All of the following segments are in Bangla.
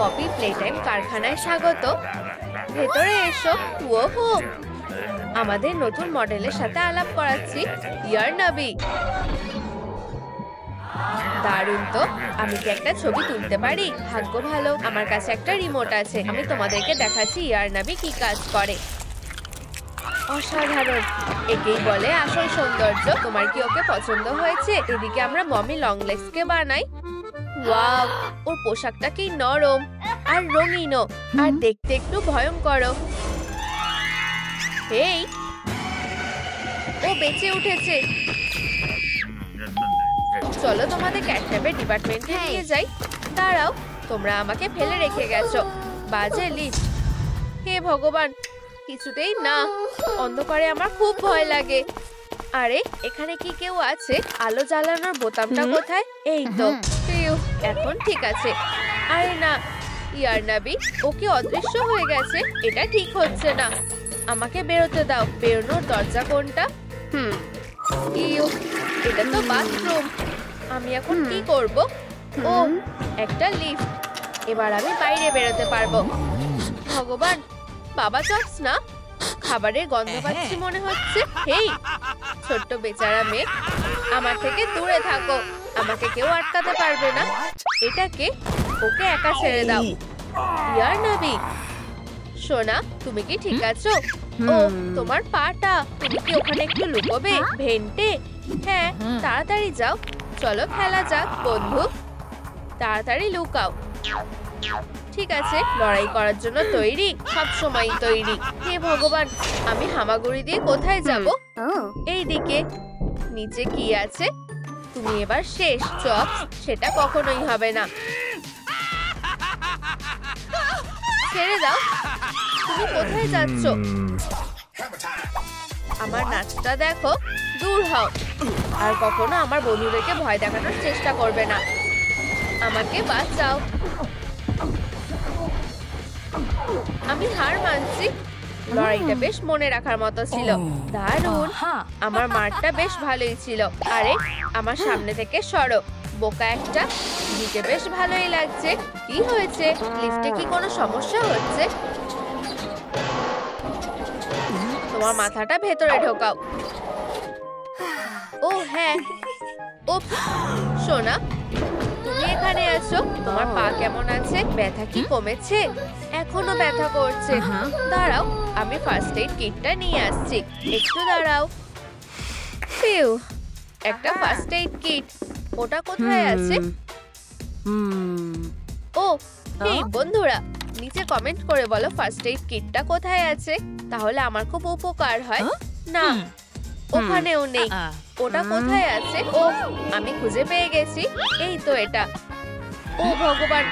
পপি প্লেটাইম কারখানায় স্বাগত। ভেতরে এসো। ওহো, আমাদের নতুন মডেলের সাথে আলাপ করাচ্ছি, ইয়ারনাবি। দারুণ তো। আমি কি একটা ছবি তুলতে পারি? ভাগ্য ভালো, আমার কাছে একটা রিমোট আছে। আমি তোমাদেরকে দেখাচ্ছি ইয়ারনাবি কি কাজ করে। অসাধারণ, একেই বলে আসল সৌন্দর্য। তোমার কি ওকে পছন্দ হয়েছে? এদিকে আমরা মমি লং লেগস কে বানাই। ওয়াও, ওর পোশাকটা কি নরম আর রঙিনও, আর দেখতে একটু ভয়ঙ্কর। এই, ও বেঁচে উঠেছে। চলো তোমাদের ক্যাটন্যাপের ডিপার্টমেন্টে নিয়ে যাই। দাঁড়াও, তোমরা আমাকে ফেলে রেখে গেছো। বাজে লিফট। হে ভগবান, কিছুতেই না। অন্ধকারে আমার খুব ভয় লাগে। আরে এখানে কি কেউ আছে? আলো জ্বালানোর বোতামটা কোথায়? এই তো। এখন ঠিক আছে। আরে না, ইয়ারনাবি, ও কি অদৃশ্য হয়ে গেছে? এটা ঠিক হচ্ছে না। আমাকে বেরোতে দাও। বেরোনোর দরজা কোনটা? এটা তো বাথরুম। আমি এখন কি করব? ও, একটা লিফট। এবার আমি বাইরে বেরোতে পারবো। ভগবান, বাবা চপস না? খাবারের গন্ধ পাচ্ছি মনে হচ্ছে। হেই ছোট্ট বেচারা মেয়ে, আমার থেকে দূরে থাকো। আমাকে কেউ আটকাতে পারবে না। এটাকে, ওকে একা ছেড়ে দাও। ইয়ারনাবি, সোনা, তুমি কি ঠিক আছো? ও, তোমার পাটা। তুমি কি ওখানে একটু লুকোবে? ভেন্টে, হ্যাঁ, তাড়াতাড়ি যাও। চলো খেলা যাক বন্ধু। তাড়াতাড়ি লুকাও। ঠিক আছে, লড়াই করার জন্য তৈরি? সবসময় তৈরি। হে ভগবান, আমি হামাগুড়ি দিয়ে কোথায় যাব? এই দিকে। নিচে কি আছে? তুমি এবার শেষ চপস। সেটা কখনোই হবে না। ছেড়ে দাও। তুমি কোথায় যাচ্ছ? আমার নাচটা দেখো। দূর হও। আর কখনো আমার বন্ধুদেরকে ভয় দেখানোর চেষ্টা করবে না। আমাকে বাঁচাও। আমি হার মানছি। লড়াইটা বেশ মনে রাখার মতো ছিল। দারুণ, আমার মারটা বেশ ভালোই ছিল। আরে আমার সামনে থেকে সরো, বোকা একটা। দিতে বেশ ভালোই লাগছে। কি হয়েছে? লিফটে কি কোনো সমস্যা হচ্ছে? তোমার মাথাটা ভেতরে ঢোকাও। ও হ্যাঁ। উপস, সোনা, তুমি এখানে আছো। তোমার পা কেমন আছে? ব্যথা কি কমেছে? এখনো ব্যথা করছে। দাঁড়াও, আমি ফার্স্ট এইড কিটটা নিয়ে আসছি। একটু দাঁড়াও। ফিউ, একটা ফার্স্ট এইড কিট। ওটা কোথায় আছে? ও, এই বন্ধুরা, নিচে কমেন্ট করে বলো ফার্স্ট এইড কিটটা কোথায় আছে। তাহলে আমার খুব উপকার হয়। না, ওখানেও নেই। ওটা কোথায় আছে? ও, আমি খুঁজে পেয়ে গেছি। এই তো এটা। ও ভগবান,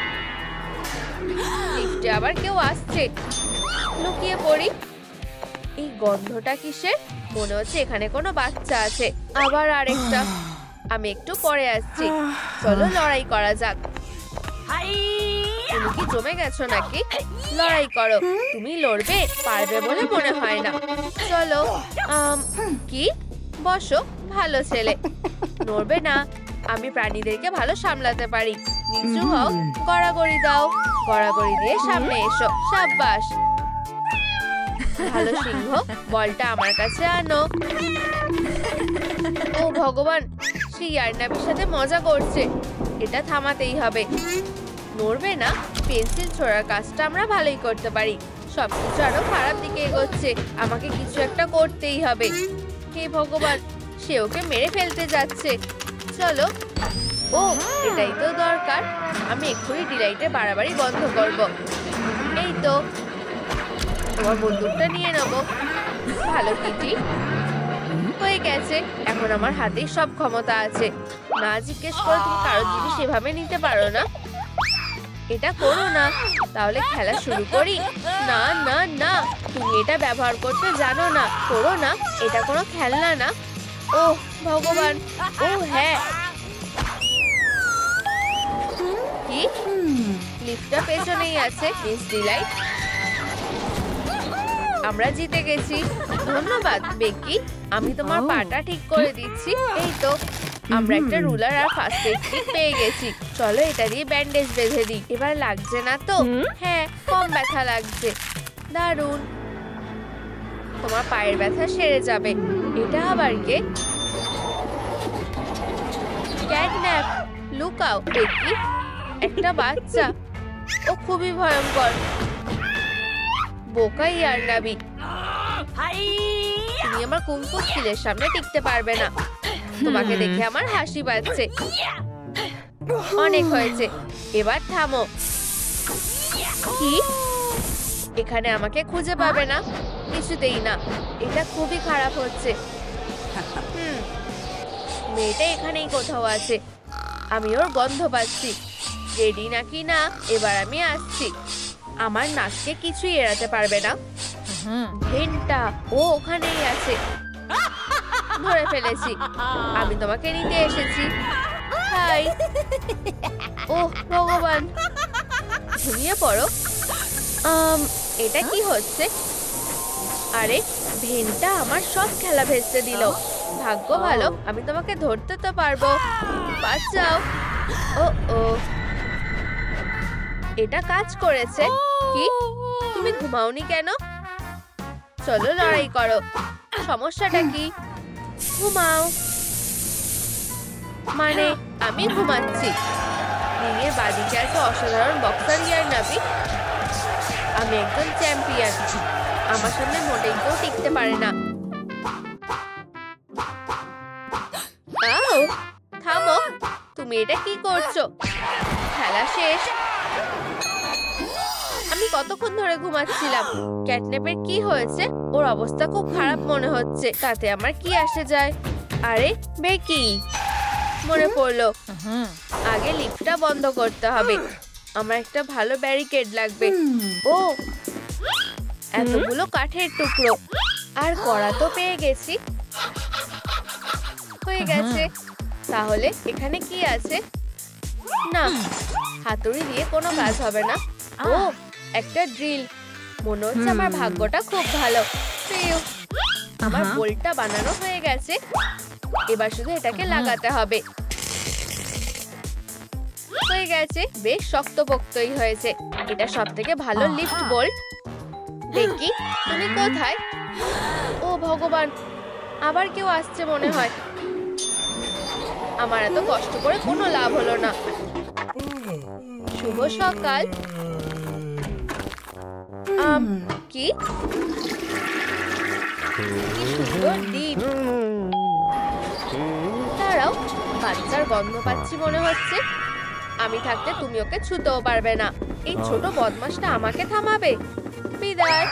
লিফটে আবার কেউ আসছে। লুকিয়ে পড়ি। এই গন্ধটা কিসের? মনে হচ্ছে এখানে কোনো বাচ্চা আছে। আবার আরেকটা। আমি একটু পরে আসছি। চলো লড়াই করা যাক। তুমি কি জমে গেছো নাকি? লড়াই করো। তুমি লড়বে পারবে বলে মনে হয় না। চলো। কি? বসো, ভালো ছেলে। নড়বে না। আমি প্রাণীদেরকে ভালো সামলাতে পারি। নিচু হও, গড়াগড়ি দাও। গড়াগড়ি দিয়ে সামনে এসো। সাব্বাস, ভালো সিংহ। বলটা আমার কাছে আনো। ও ভগবান, সে ইয়ারনাবির সাথে মজা করছে। এটা থামাতেই হবে। নড়বে না। পেন্সিল ছোড়ার কাজটা আমরা ভালোই করতে পারি। সবকিছু আরো খারাপ দিকে এগোচ্ছে। আমাকে কিছু একটা করতেই হবে। হে ভগবান, সে ওকে মেরে ফেলতে যাচ্ছে। চলো। ও, এটাই তো দরকার। আমি এক্ষুনি ডিলাইটে বাড়াবাড়ি বন্ধ করব। এই তো, তোমার বন্দুকটা নিয়ে নেব। ভালো কিটি, হয়ে গেছে। এখন আমার হাতেই সব ক্ষমতা আছে। না জিজ্ঞেস করে তুমি কারো জিনিস এভাবে নিতে পারো না। এটা করো না। তাহলে খেলা শুরু করি। না না না, তুমি এটা ব্যবহার করতে জানো না। করো না, এটা কোনো খেলনা না। ও ভগবান। ও হ্যাঁ। কি? লিফটটা পেছনেই আছে। মিস ডিলাইট, আমরা জিতে গেছি। ধন্যবাদ বেকি। আমি তোমার পাটা ঠিক করে দিচ্ছি। এই তো, আমরা একটা রুলার আর ফার্স্ট এইড কিট পেয়ে গেছি। চলো এটা দিয়ে ব্যান্ডেজ বেঁধে দিই। এবার লাগছে না তো? হ্যাঁ, কম ব্যথা লাগছে। দারুণ, তোমার পায়ের ব্যথা সেরে যাবে। এটা আবার কে? ক্যাটন্যাপ, লুকাও। দেখি, একটা বাচ্চা। ও খুবই ভয়ঙ্কর। বোকা ইয়ারনাবি, তুমি আমার কুংফু স্কিলের সামনে টিকতে পারবে না। তোমাকে দেখে আমার হাসি পাচ্ছে। অনেক হয়েছে, এবার থামো। কি? এখানে আমাকে খুঁজে পাবে না, কিছুতেই না। এটা খুবই খারাপ হচ্ছে। মেয়েটা এখানেই কোথাও আছে। আমি ওর গন্ধ পাচ্ছি। রেডি নাকি না? এবার আমি আসছি। আমার নাককে কিছুই এড়াতে পারবে না। ভেন্টা, ও ওখানেই আছে। ধরে ফেলেছি। আমি তোমাকে নিতে এসেছি। হাই। ওহ ভগবান, ঘুমিয়ে পড়ো। এটা কি হচ্ছে? আরে, ভেন্টা আমার সব খেলা ভেস্তে দিল। ভাগ্য ভালো, আমি তোমাকে ধরতে তো পারবো। বাঁচাও। ও ও, এটা কাজ করেছে। কি? তুমি ঘুমাওনি কেন? চলো লড়াই করো। সমস্যাটা কি? ঘুমাও। মানে, আমি ঘুমাচ্ছি। রিংয়ের বাদিকে আছে অসাধারণ বক্সার ইয়ারনাবি। আমি একজন চ্যাম্পিয়ন। আমার সামনে মোটেই কেউ টিকতে পারে না। থামো, তুমি এটা কি করছো? খেলা শেষ। আমি কতক্ষণ ধরে ঘুমাচ্ছিলাম। ক্যাটন্যাপের কি হয়েছে? ওর অবস্থা খুব খারাপ মনে হচ্ছে। তাতে আমার কি আসে যায়? আরে বেকি, মনে পড়লো, আগে লিফটটা বন্ধ করতে হবে। আমার একটা ভালো ব্যারিকেড লাগবে। ও, এতগুলো কাঠের টুকরো আর কড়া তো পেয়ে গেছি। হয়ে গেছে। তাহলে এখানে কি আছে? না, হাতুড়ি দিয়ে কোনো কাজ হবে না। ও, একটা ড্রিল। মনে হচ্ছে আমার ভাগ্যটা খুব ভালো। আমার বোল্টটা বানানো হয়ে গেছে। এবার শুধু এটাকে লাগাতে হবে। হয়ে গেছে। বেশ শক্তপোক্তই হয়েছে। এটা সবথেকে ভালো লিফট বোল্ট। দেখি, তুমি কোথায়? ও ভগবান, আবার কেউ আসছে মনে হয়। আমার এত কষ্ট করে কোনো লাভ হলো না। শুভ সকাল। কি সুন্দর ডিম। দাঁড়াও, বাচ্চার গন্ধ পাচ্ছি মনে হচ্ছে। আমি থাকতে তুমি ওকে ছুতেও পারবে না। এই ছোট বদমাশটা আমাকে থামাবে? বিদায়।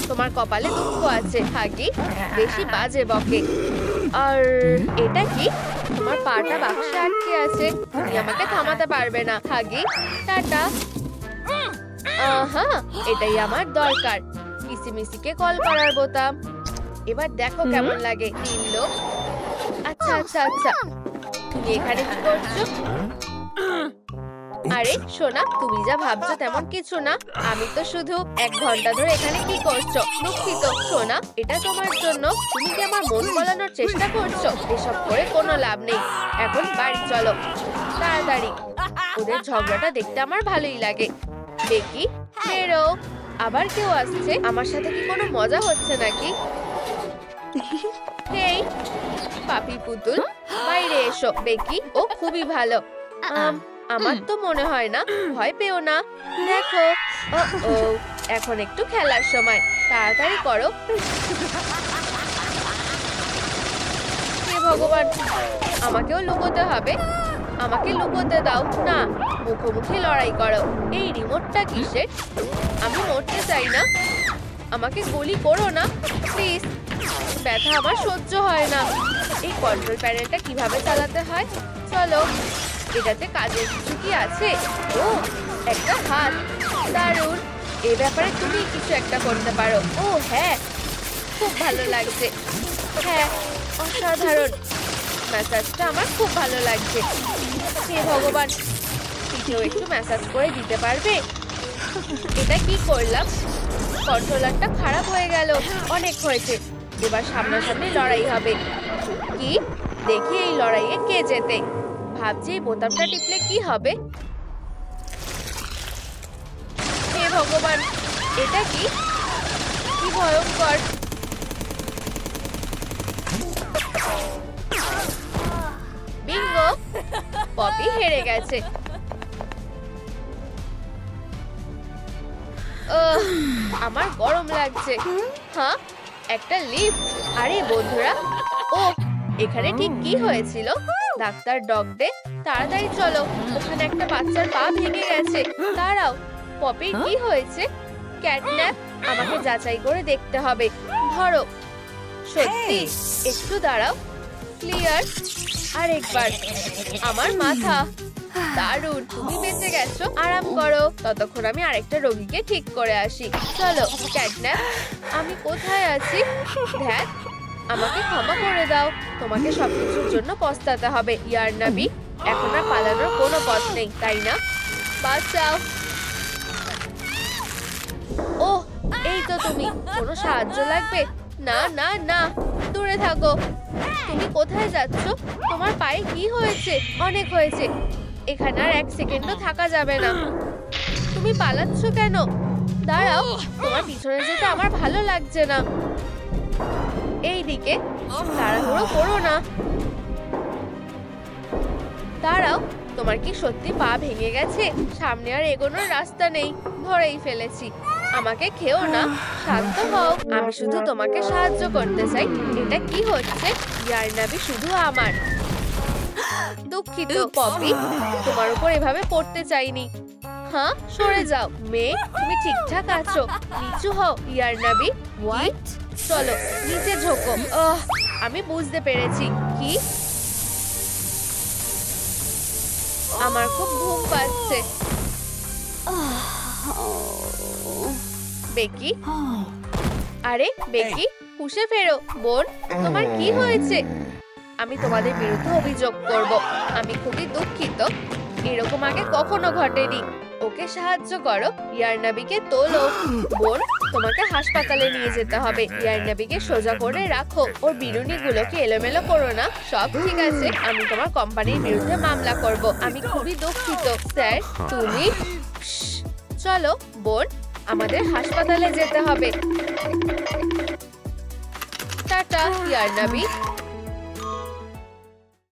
তোমার কপালে দুঃখ আছে হাগি, বেশি বাজে বকে। আর এটা কি? তোমার পাটা বাক্সে আটকে আছে। তুমি আমাকে থামাতে পারবে না হাগি। টাটা। এটাই আমার দরকার। কিসিমিসিকে কল করার বোতাম। এবার দেখো কেমন লাগে। তিন লোক। আচ্ছা আচ্ছা আচ্ছা, তুমি এখানে কি করছো? আরে সোনা, তুমি যা ভাবছো তেমন কিছু না। আমি তো শুধু 1 ঘন্টা ধরে এখানে কি করছো? দুঃখিত সোনা, এটা তোমার জন্য। তুমি কি আমার মন গলানোর চেষ্টা করছো? এসব করে কোনো লাভ নেই। এখন বাড়ি চলো তাড়াতাড়ি। ওদের ঝগড়াটা দেখতে আমার ভালোই লাগে। বেকি, বেরো। আবার কেউ আসছে। আমার সাথে কি কোনো মজা হচ্ছে নাকি? হেই পাপি পুতুল, বাইরে এসো। বেকি, ও খুবই ভালো। আমার তো মনে হয় না। ভয় পেও না। দেখো, ও এখন একটু খেলার সময়। তাড়াতাড়ি করো। হে ভগবান, আমাকেও লুকোতে হবে। আমাকে লুকোতে দাও না। মুখোমুখি লড়াই করো। এই রিমোটটা কিসের? আমি মরতে চাই না। আমাকে গুলি করো না প্লিজ। ব্যথা আমার সহ্য হয় না। এই কন্ট্রোল প্যানেলটা কিভাবে চালাতে হয়? চলো, এটাতে কাজের কিছু কি আছে? ও, একটা হাত। দারুণ। এ ব্যাপারে তুমি কিছু একটা করতে পারো। ও হ্যাঁ, খুব ভালো লাগছে। হ্যাঁ, অসাধারণ। ম্যাসাজটা আমার খুব ভালো লাগছে। হে ভগবান, পিঠেও একটু ম্যাসাজ করে দিতে পারবে? এটা কি করলাম? কন্ট্রোলারটা খারাপ হয়ে গেল। অনেক হয়েছে। এবার সামনাসামনি লড়াই হবে। কি? দেখি এই লড়াইয়ে কে জেতে। ভাবছি এই বোতামটা টিপলে কি হবে। হে ভগবান, এটা কি কি ভয়ঙ্কর। বিঙ্গো, পপি হেরে গেছে। আমার গরম লাগছে। হ্যাঁ, একটা লিফট। আরে বন্ধুরা, ও এখানে ঠিক কি হয়েছিল? ডাক্তার ডগ ডে, তাড়াতাড়ি চলো, ওখানে একটা বাচ্চার পা ভেঙে গেছে। দাঁড়াও, পপির কি হয়েছে? ক্যাটন্যাপ, আমাকে যাচাই করে দেখতে হবে। ধরো, সত্যি, একটু দাঁড়াও। ক্লিয়ার, আরেকবার। আমার মাথা, দারুণ, তুমি বেঁচে গেছো। আরাম করো, ততক্ষণ আমি আরেকটা রোগীকে ঠিক করে আসি। চলো ক্যাটন্যাপ, আমি কোথায় আছি? ধ্যাত, আমাকে ক্ষমা করে দাও। তোমাকে সবকিছুর জন্য পস্তাতে হবে ইয়ারনাবি। এখন আর পালানোর কোনো পথ নেই, তাই না? বাঁচাও। ওহ, এই তো তুমি। কোনো সাহায্য লাগবে? না না না, দূরে থাকো। তুমি কোথায় যাচ্ছ? তোমার পায়ে কি হয়েছে? অনেক হয়েছে, এখানে আর এক সেকেন্ডও থাকা যাবে না। তুমি পালাচ্ছ কেন? দাঁড়াও, তোমার পিছনে যেতে আমার ভালো লাগছে না। এই দিকে, তাড়াহুড়ো করো না। দাঁড়াও, তোমার কি সত্যি পা ভেঙে গেছে? সামনে আর এগোনোর রাস্তা নেই, ধরেই ফেলেছি। আমাকে খেও না, শান্ত হও। আমি শুধু তোমাকে সাহায্য করতে চাই। এটা কি হচ্ছে? ইয়ারনাবি শুধু আমার। দুঃখিত পপি, তোমার উপর এভাবে পড়তে চাইনি। হ্যাঁ, সরে যাও। মেয়ে, তুমি ঠিকঠাক আছো? নিচু হও ইয়ারনাবি। হোয়াট? চলো নিচে ঝোঁকো। আমি বুঝতে পেরেছি। কি? আমার খুব ঘুম পাচ্ছে। বেকি, আরে বেকি, হুঁশে ফেরো। বোন, তোমার কি হয়েছে? আমি তোমাদের বিরুদ্ধে অভিযোগ করব। আমি খুবই দুঃখিত, এরকম আগে কখনো ঘটেনি। ওকে সাহায্য করো, ইয়ারনাবিকে তোলো। বোন, তোমাকে হাসপাতালে নিয়ে যেতে হবে। ইয়ারনাবিকে সোজা করে রাখো, ওর বিরুনিগুলোকে এলোমেলো করো না। সব ঠিক আছে, আমি তোমার কোম্পানির বিরুদ্ধে মামলা করব। আমি খুবই দুঃখিত স্যার। তুমি চলো বোন, আমাদের হাসপাতালে যেতে হবে। টাটা ইয়ারনাবি।